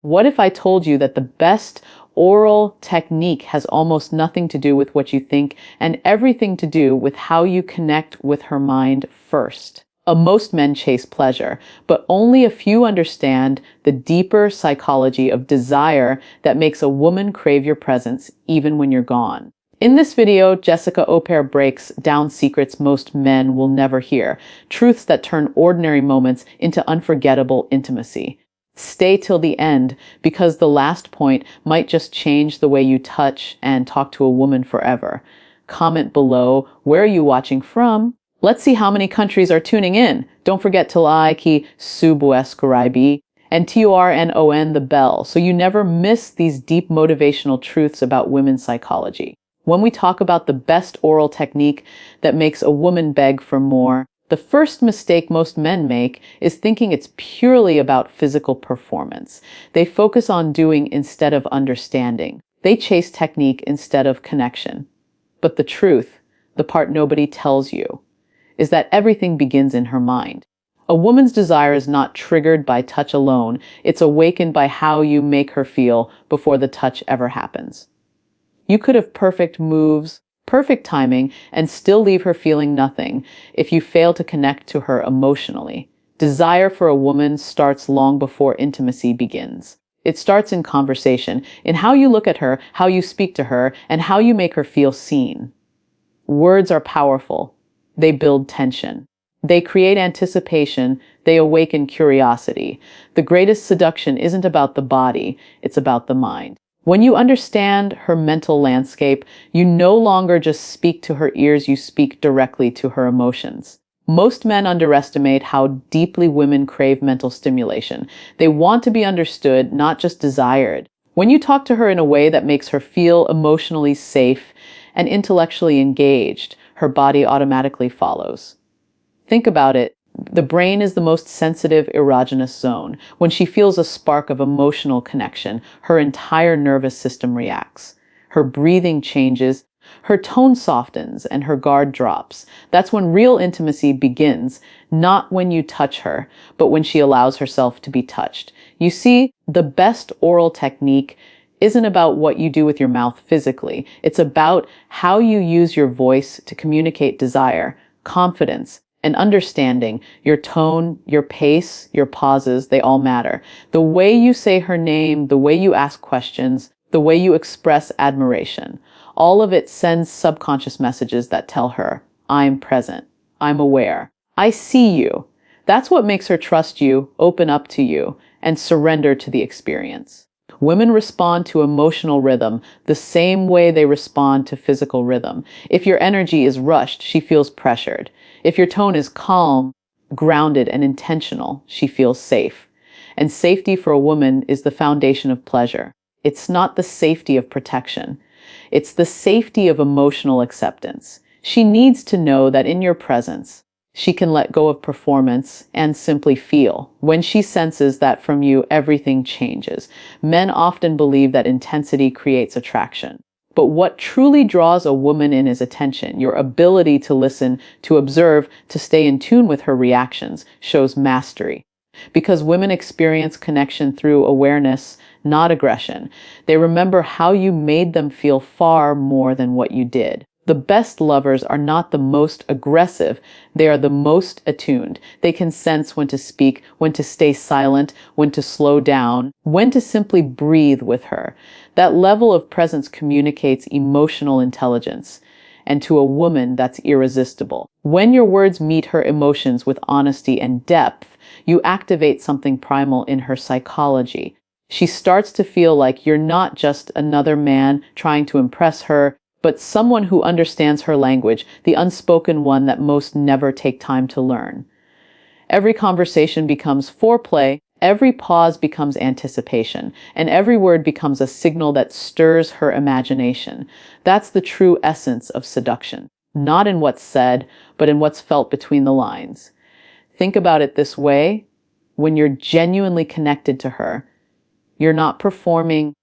What if I told you that the best oral technique has almost nothing to do with what you think and everything to do with how you connect with her mind first? Most men chase pleasure, but only a few understand the deeper psychology of desire that makes a woman crave your presence even when you're gone. In this video, Jessica Oper breaks down secrets most men will never hear, truths that turn ordinary moments into unforgettable intimacy. Stay till the end, because the last point might just change the way you touch and talk to a woman forever. Comment below, where are you watching from? Let's see how many countries are tuning in. Don't forget to like, subscribe, and turn the bell so you never miss these deep motivational truths about women's psychology. When we talk about the best oral technique that makes a woman beg for more, the first mistake most men make is thinking it's purely about physical performance. They focus on doing instead of understanding. They chase technique instead of connection. But the truth, the part nobody tells you, is that everything begins in her mind. A woman's desire is not triggered by touch alone. It's awakened by how you make her feel before the touch ever happens. You could have perfect moves, perfect timing, and still leave her feeling nothing if you fail to connect to her emotionally. Desire for a woman starts long before intimacy begins. It starts in conversation, in how you look at her, how you speak to her, and how you make her feel seen. Words are powerful. They build tension. They create anticipation. They awaken curiosity. The greatest seduction isn't about the body, it's about the mind. When you understand her mental landscape, you no longer just speak to her ears, you speak directly to her emotions. Most men underestimate how deeply women crave mental stimulation. They want to be understood, not just desired. When you talk to her in a way that makes her feel emotionally safe and intellectually engaged, her body automatically follows. Think about it. The brain is the most sensitive erogenous zone. When she feels a spark of emotional connection, her entire nervous system reacts. Her breathing changes, her tone softens, and her guard drops. That's when real intimacy begins, not when you touch her, but when she allows herself to be touched. You see, the best oral technique isn't about what you do with your mouth physically. It's about how you use your voice to communicate desire, confidence, and understanding. Your tone, your pace, your pauses, they all matter. The way you say her name, the way you ask questions, the way you express admiration, all of it sends subconscious messages that tell her, I'm present, I'm aware, I see you. That's what makes her trust you, open up to you, and surrender to the experience. Women respond to emotional rhythm the same way they respond to physical rhythm. If your energy is rushed, she feels pressured. If your tone is calm, grounded, and intentional, she feels safe. And safety for a woman is the foundation of pleasure. It's not the safety of protection. It's the safety of emotional acceptance. She needs to know that in your presence, she can let go of performance and simply feel. When she senses that from you, everything changes. Men often believe that intensity creates attraction. But what truly draws a woman in is attention. Your ability to listen, to observe, to stay in tune with her reactions shows mastery. Because women experience connection through awareness, not aggression. They remember how you made them feel far more than what you did. The best lovers are not the most aggressive, they are the most attuned. They can sense when to speak, when to stay silent, when to slow down, when to simply breathe with her. That level of presence communicates emotional intelligence. And to a woman, that's irresistible. When your words meet her emotions with honesty and depth, you activate something primal in her psychology. She starts to feel like you're not just another man trying to impress her, but someone who understands her language, the unspoken one that most never take time to learn. Every conversation becomes foreplay, every pause becomes anticipation, and every word becomes a signal that stirs her imagination. That's the true essence of seduction, not in what's said, but in what's felt between the lines. Think about it this way: when you're genuinely connected to her, you're not performing,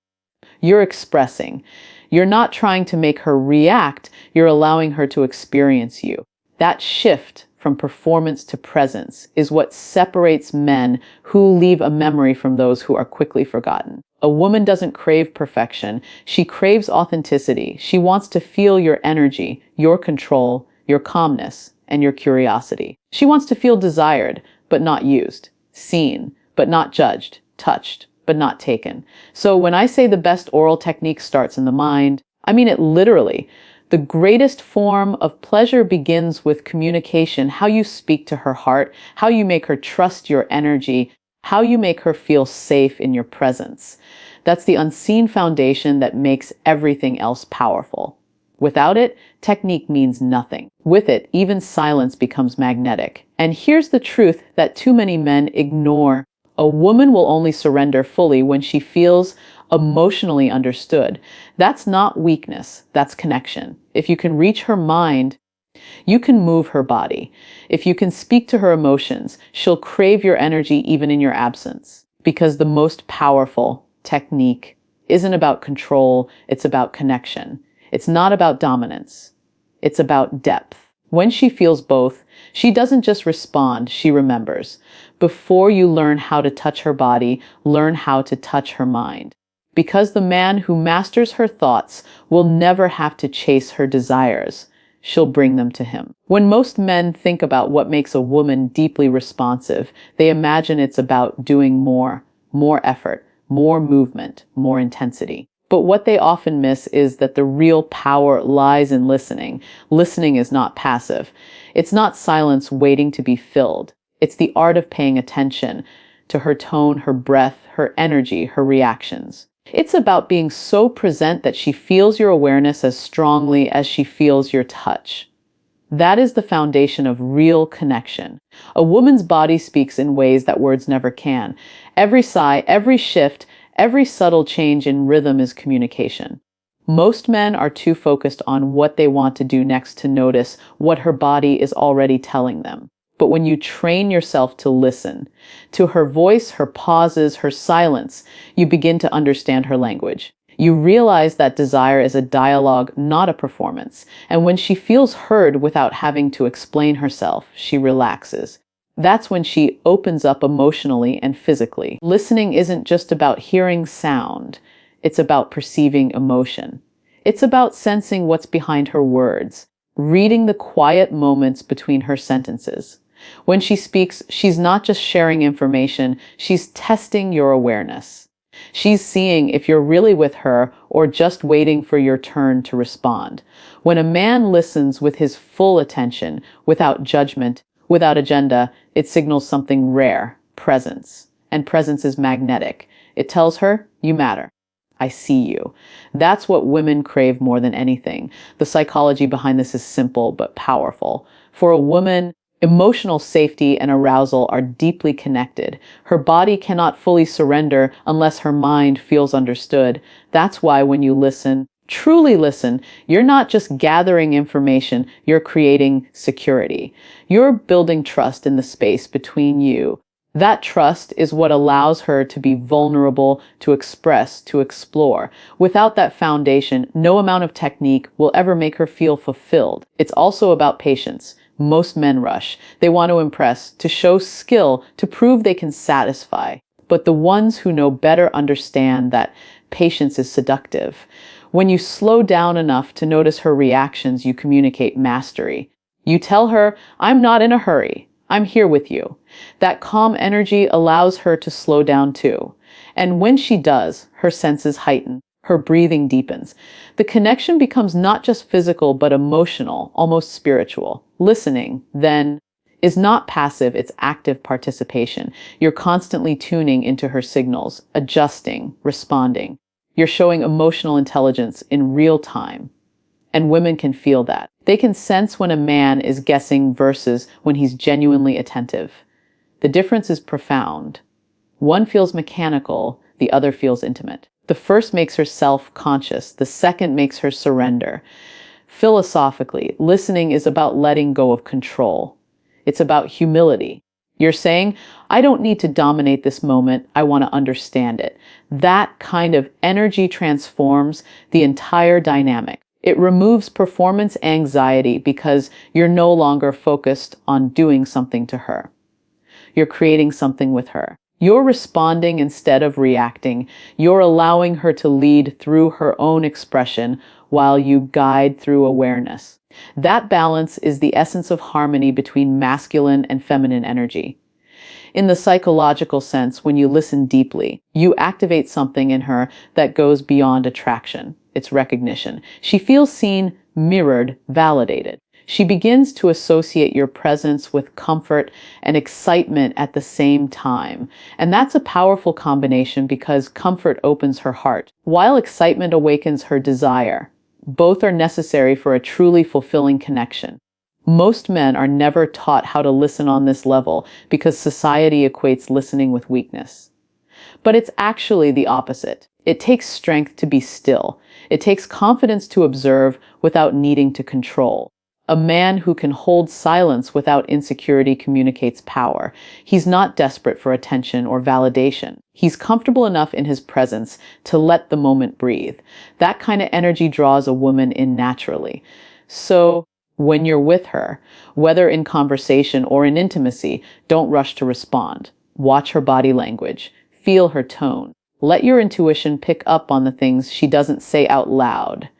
you're expressing. You're not trying to make her react, you're allowing her to experience you. That shift from performance to presence is what separates men who leave a memory from those who are quickly forgotten. A woman doesn't crave perfection. She craves authenticity. She wants to feel your energy, your control, your calmness, and your curiosity. She wants to feel desired, but not used, seen, but not judged, touched, but not taken. So when I say the best oral technique starts in the mind, I mean it literally. The greatest form of pleasure begins with communication, how you speak to her heart, how you make her trust your energy, how you make her feel safe in your presence. That's the unseen foundation that makes everything else powerful. Without it, technique means nothing. With it, even silence becomes magnetic. And here's the truth that too many men ignore. A woman will only surrender fully when she feels emotionally understood. That's not weakness, that's connection. If you can reach her mind, you can move her body. If you can speak to her emotions, she'll crave your energy even in your absence. Because the most powerful technique isn't about control, it's about connection. It's not about dominance. It's about depth. When she feels both, she doesn't just respond, she remembers. Before you learn how to touch her body, learn how to touch her mind. Because the man who masters her thoughts will never have to chase her desires. She'll bring them to him. When most men think about what makes a woman deeply responsive, they imagine it's about doing more effort, more movement, more intensity. But what they often miss is that the real power lies in listening. Listening is not passive. It's not silence waiting to be filled. It's the art of paying attention to her tone, her breath, her energy, her reactions. It's about being so present that she feels your awareness as strongly as she feels your touch. That is the foundation of real connection. A woman's body speaks in ways that words never can. Every sigh, every shift, every subtle change in rhythm is communication. Most men are too focused on what they want to do next to notice what her body is already telling them. But when you train yourself to listen to her voice, her pauses, her silence, you begin to understand her language. You realize that desire is a dialogue, not a performance. And when she feels heard without having to explain herself, she relaxes. That's when she opens up emotionally and physically. Listening isn't just about hearing sound. It's about perceiving emotion. It's about sensing what's behind her words, reading the quiet moments between her sentences. When she speaks, she's not just sharing information, she's testing your awareness. She's seeing if you're really with her or just waiting for your turn to respond. When a man listens with his full attention, without judgment, without agenda, it signals something rare, presence. And presence is magnetic. It tells her, you matter. I see you. That's what women crave more than anything. The psychology behind this is simple but powerful. For a woman, emotional safety and arousal are deeply connected. Her body cannot fully surrender unless her mind feels understood. That's why when you listen, truly listen, you're not just gathering information, you're creating security. You're building trust in the space between you. That trust is what allows her to be vulnerable, to express, to explore. Without that foundation, no amount of technique will ever make her feel fulfilled. It's also about patience. Most men rush. They want to impress, to show skill, to prove they can satisfy. But the ones who know better understand that patience is seductive. When you slow down enough to notice her reactions, you communicate mastery. You tell her, I'm not in a hurry. I'm here with you. That calm energy allows her to slow down too. And when she does, her senses heighten. Her breathing deepens. The connection becomes not just physical, but emotional, almost spiritual. Listening, then, is not passive, it's active participation. You're constantly tuning into her signals, adjusting, responding. You're showing emotional intelligence in real time. And women can feel that. They can sense when a man is guessing versus when he's genuinely attentive. The difference is profound. One feels mechanical, the other feels intimate. The first makes her self-conscious, the second makes her surrender. Philosophically, listening is about letting go of control. It's about humility. You're saying, I don't need to dominate this moment, I want to understand it. That kind of energy transforms the entire dynamic. It removes performance anxiety because you're no longer focused on doing something to her. You're creating something with her. You're responding instead of reacting. You're allowing her to lead through her own expression while you guide through awareness. That balance is the essence of harmony between masculine and feminine energy. In the psychological sense, when you listen deeply, you activate something in her that goes beyond attraction. It's recognition. She feels seen, mirrored, validated. She begins to associate your presence with comfort and excitement at the same time. And that's a powerful combination because comfort opens her heart, while excitement awakens her desire. Both are necessary for a truly fulfilling connection. Most men are never taught how to listen on this level because society equates listening with weakness. But it's actually the opposite. It takes strength to be still. It takes confidence to observe without needing to control. A man who can hold silence without insecurity communicates power. He's not desperate for attention or validation. He's comfortable enough in his presence to let the moment breathe. That kind of energy draws a woman in naturally. So, when you're with her, whether in conversation or in intimacy, don't rush to respond. Watch her body language. Feel her tone. Let your intuition pick up on the things she doesn't say out loud.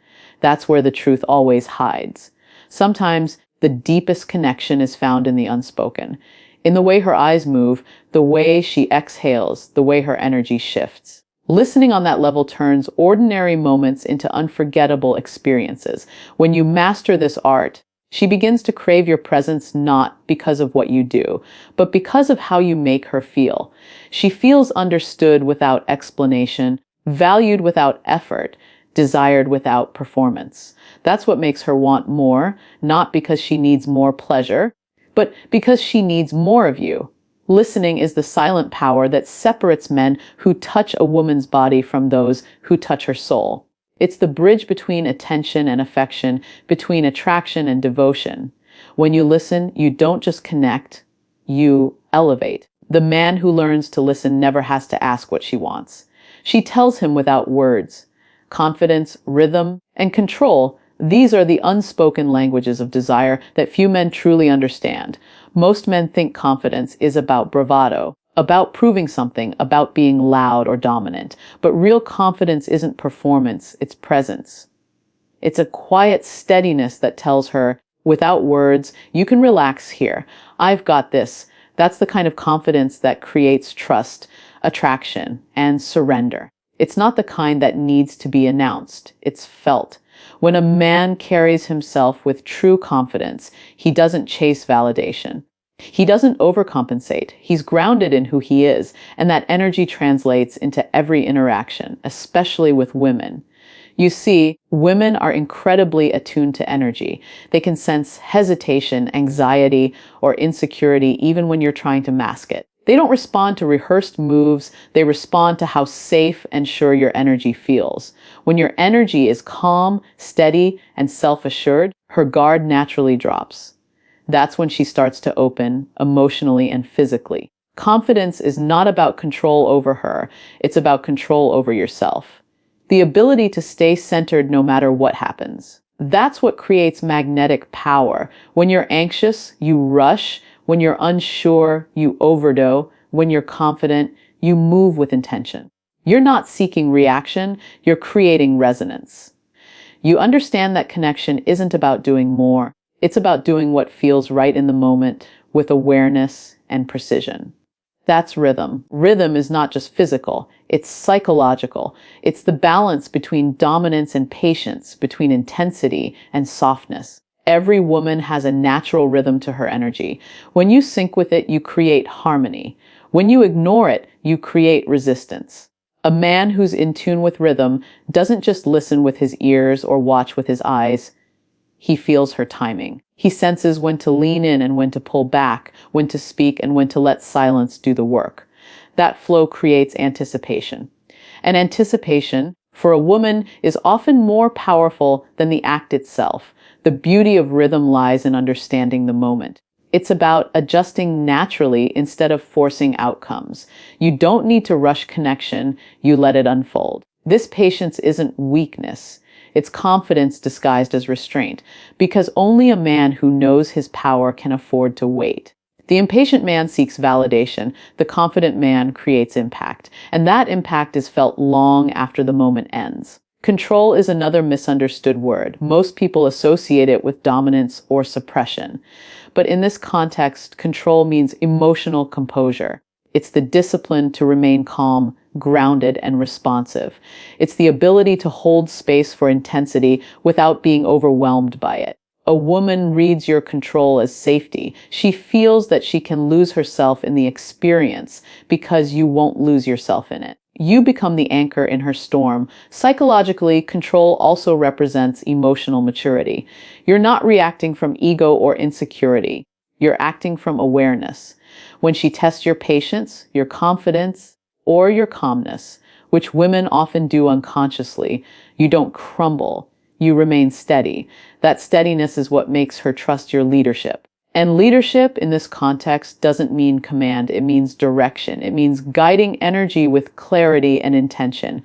That's where the truth always hides. Sometimes the deepest connection is found in the unspoken, in the way her eyes move, the way she exhales, the way her energy shifts. Listening on that level turns ordinary moments into unforgettable experiences. When you master this art, she begins to crave your presence not because of what you do, but because of how you make her feel. She feels understood without explanation, valued without effort, desired without performance. That's what makes her want more, not because she needs more pleasure, but because she needs more of you. Listening is the silent power that separates men who touch a woman's body from those who touch her soul. It's the bridge between attention and affection, between attraction and devotion. When you listen, you don't just connect, you elevate. The man who learns to listen never has to ask what she wants. She tells him without words. Confidence, rhythm, and control, these are the unspoken languages of desire that few men truly understand. Most men think confidence is about bravado, about proving something, about being loud or dominant. But real confidence isn't performance, it's presence. It's a quiet steadiness that tells her, without words, you can relax here. I've got this. That's the kind of confidence that creates trust, attraction, and surrender. It's not the kind that needs to be announced. It's felt. When a man carries himself with true confidence, he doesn't chase validation. He doesn't overcompensate. He's grounded in who he is, and that energy translates into every interaction, especially with women. You see, women are incredibly attuned to energy. They can sense hesitation, anxiety, or insecurity even when you're trying to mask it. They don't respond to rehearsed moves, they respond to how safe and sure your energy feels. When your energy is calm, steady, and self-assured, her guard naturally drops. That's when she starts to open, emotionally and physically. Confidence is not about control over her, it's about control over yourself. The ability to stay centered no matter what happens. That's what creates magnetic power. When you're anxious, you rush. When you're unsure, you overdo. When you're confident, you move with intention. You're not seeking reaction, you're creating resonance. You understand that connection isn't about doing more. It's about doing what feels right in the moment with awareness and precision. That's rhythm. Rhythm is not just physical, it's psychological. It's the balance between dominance and patience, between intensity and softness. Every woman has a natural rhythm to her energy. When you sync with it, you create harmony. When you ignore it, you create resistance. A man who's in tune with rhythm doesn't just listen with his ears or watch with his eyes. He feels her timing. He senses when to lean in and when to pull back, when to speak and when to let silence do the work. That flow creates anticipation. And anticipation, for a woman, is often more powerful than the act itself. The beauty of rhythm lies in understanding the moment. It's about adjusting naturally instead of forcing outcomes. You don't need to rush connection, you let it unfold. This patience isn't weakness. It's confidence disguised as restraint, because only a man who knows his power can afford to wait. The impatient man seeks validation. The confident man creates impact, and that impact is felt long after the moment ends. Control is another misunderstood word. Most people associate it with dominance or suppression. But in this context, control means emotional composure. It's the discipline to remain calm, grounded, and responsive. It's the ability to hold space for intensity without being overwhelmed by it. A woman reads your control as safety. She feels that she can lose herself in the experience because you won't lose yourself in it. You become the anchor in her storm. Psychologically, control also represents emotional maturity. You're not reacting from ego or insecurity. You're acting from awareness. When she tests your patience, your confidence, or your calmness, which women often do unconsciously, you don't crumble. You remain steady. That steadiness is what makes her trust your leadership. And leadership in this context doesn't mean command. It means direction. It means guiding energy with clarity and intention.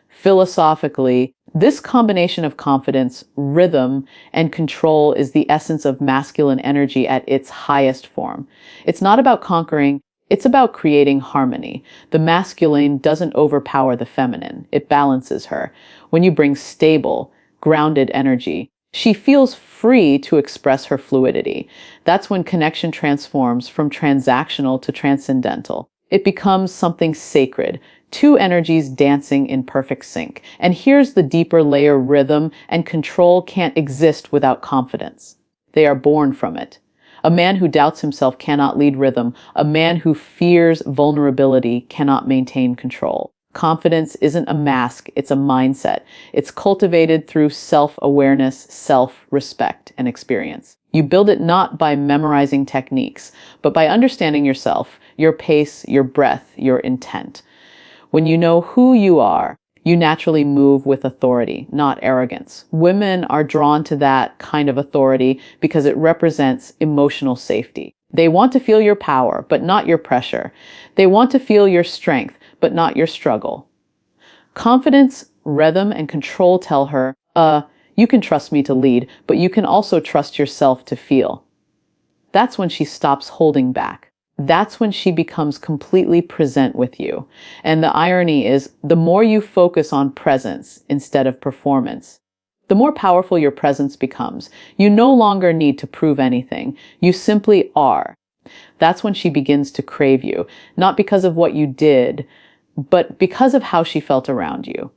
Philosophically, this combination of confidence, rhythm, and control is the essence of masculine energy at its highest form. It's not about conquering. It's about creating harmony. The masculine doesn't overpower the feminine. It balances her. When you bring stable, grounded energy, she feels free to express her fluidity. That's when connection transforms from transactional to transcendental. It becomes something sacred, two energies dancing in perfect sync. And here's the deeper layer: rhythm and control can't exist without confidence. They are born from it. A man who doubts himself cannot lead rhythm. A man who fears vulnerability cannot maintain control. Confidence isn't a mask, it's a mindset. It's cultivated through self-awareness, self-respect, and experience. You build it not by memorizing techniques, but by understanding yourself, your pace, your breath, your intent. When you know who you are, you naturally move with authority, not arrogance. Women are drawn to that kind of authority because it represents emotional safety. They want to feel your power, but not your pressure. They want to feel your strength, but not your struggle. Confidence, rhythm, and control tell her, you can trust me to lead, but you can also trust yourself to feel. That's when she stops holding back. That's when she becomes completely present with you. And the irony is, the more you focus on presence instead of performance, the more powerful your presence becomes. You no longer need to prove anything. You simply are. That's when she begins to crave you, not because of what you did, but because of how she felt around you.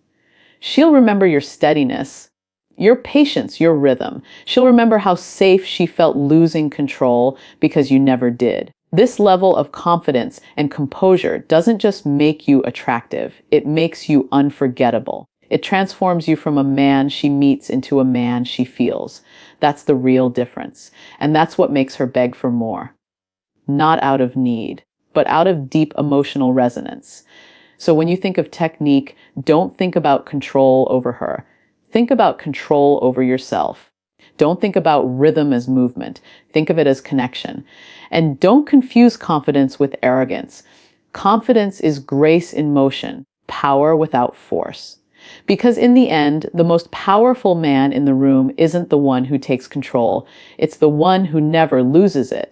She'll remember your steadiness, your patience, your rhythm. She'll remember how safe she felt losing control because you never did. This level of confidence and composure doesn't just make you attractive, it makes you unforgettable. It transforms you from a man she meets into a man she feels. That's the real difference. And that's what makes her beg for more. Not out of need, but out of deep emotional resonance. So when you think of technique, don't think about control over her. Think about control over yourself. Don't think about rhythm as movement. Think of it as connection. And don't confuse confidence with arrogance. Confidence is grace in motion, power without force. Because in the end, the most powerful man in the room isn't the one who takes control. It's the one who never loses it.